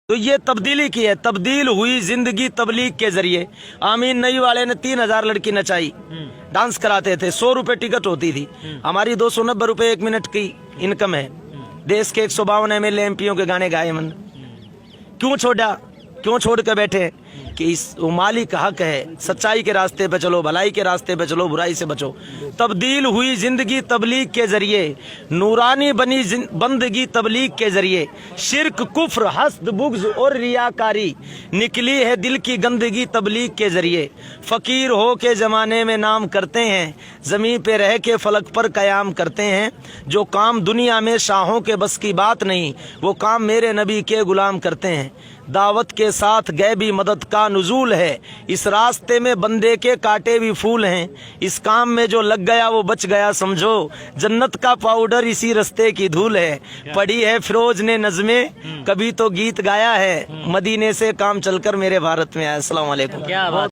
तो ये तब्दीली की है, तब्दील हुई जिंदगी तबलीग के जरिए। आमीन नई वाले ने 3000 लड़की नचाई, डांस कराते थे, 100 रुपए टिकट होती थी। हमारी 290 रुपए 1 मिनट की इनकम है। देश के 152 MLA MPओं के गाने गाए मन। क्यों छोड़ा, क्यों छोड़ के बैठे कि इस मालिक का हक है, सच्चाई के रास्ते पे चलो, भलाई के रास्ते पे चलो, बुराई से बचो। तब्दील हुई जिंदगी तबलीग के जरिए, नूरानी बनी बंदगी तबलीग के जरिए। शिर्क कुफ्र हस्द बुग़्ज़ और रियाकारी, निकली है दिल की गंदगी तबलीग के जरिए। फकीर हो के जमाने में नाम करते हैं, जमीन पे रह के फलक पर कयाम करते हैं। जो काम दुनिया में शाहों के बस की बात नहीं, वो काम मेरे नबी के गुलाम करते हैं। दावत के साथ गैबी मदद का नुज़ूल है, इस रास्ते में बंदे के काटे भी फूल हैं। इस काम में जो लग गया वो बच गया समझो, जन्नत का पाउडर इसी रास्ते की धूल है। पढ़ी है फिरोज ने नज़में, कभी तो गीत गाया है, मदीने से काम चलकर मेरे भारत में आया। अस्सलाम वालेकुम। क्या बात।